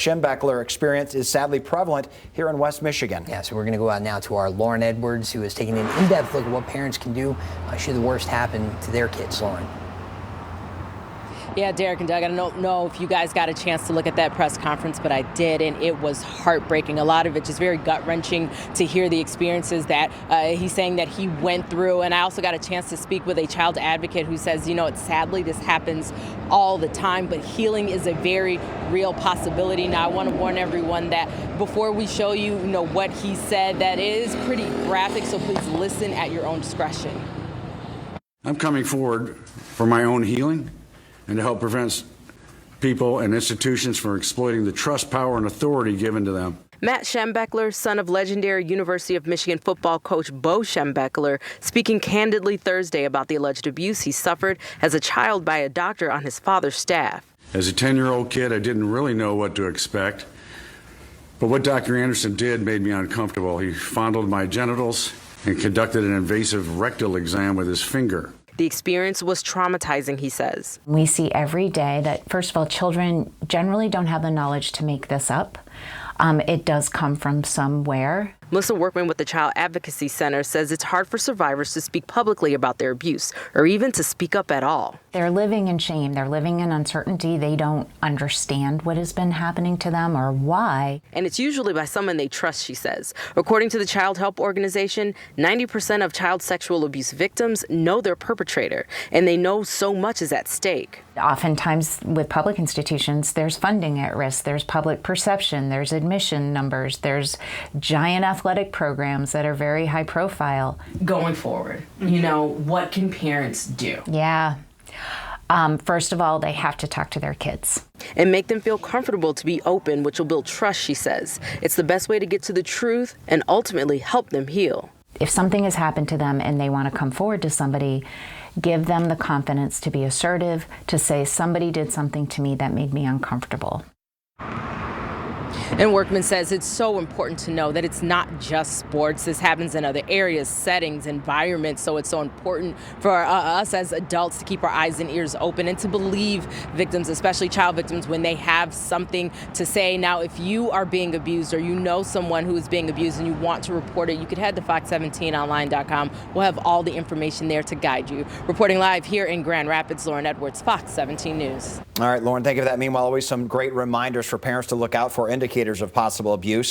Schembechler experience is sadly prevalent here in West Michigan. Yeah, so we're going to go out now to our Lauren Edwards, who is taking an in-depth look at what parents can do should the worst happen to their kids. Lauren. Yeah, Derek and Doug, I don't know if you guys got a chance to look at that press conference, but I did, and it was heartbreaking. A lot of it just very gut-wrenching to hear the experiences that he's saying that he went through. And I also got a chance to speak with a child advocate who says, sadly this happens all the time, but healing is a very real possibility. Now, I want to warn everyone that before we show you, what he said, that is pretty graphic, so please listen at your own discretion. I'm coming forward for my own healing and to help prevent people and institutions from exploiting the trust, power, and authority given to them. Matt Schembechler, son of legendary University of Michigan football coach Bo Schembechler, speaking candidly Thursday about the alleged abuse he suffered as a child by a doctor on his father's staff. As a 10-year-old kid, I didn't really know what to expect. But what Dr. Anderson did made me uncomfortable. He fondled my genitals and conducted an invasive rectal exam with his finger. The experience was traumatizing, he says. We see every day that, first of all, children generally don't have the knowledge to make this up. It does come from somewhere. Melissa Workman with the Child Advocacy Center says it's hard for survivors to speak publicly about their abuse or even to speak up at all. They're living in shame. They're living in uncertainty. They don't understand what has been happening to them or why. And it's usually by someone they trust, she says. According to the Child Help Organization, 90% of child sexual abuse victims know their perpetrator, and they know so much is at stake. Oftentimes with public institutions, there's funding at risk, there's public perception, there's admission numbers, there's giant athletic programs that are very high profile. Going forward, what can parents do? Yeah. First of all, they have to talk to their kids. And make them feel comfortable to be open, which will build trust, she says. It's the best way to get to the truth and ultimately help them heal. If something has happened to them and they want to come forward to somebody, give them the confidence to be assertive, to say somebody did something to me that made me uncomfortable. And Workman says it's so important to know that it's not just sports. This happens in other areas, settings, environments. So it's so important for us as adults to keep our eyes and ears open and to believe victims, especially child victims, when they have something to say. Now, if you are being abused or you know someone who is being abused and you want to report it, you could head to fox17online.com. We'll have all the information there to guide you. Reporting live here in Grand Rapids, Lauren Edwards, Fox 17 News. All right, Lauren, thank you for that. Meanwhile, always some great reminders for parents to look out for indicators of possible abuse.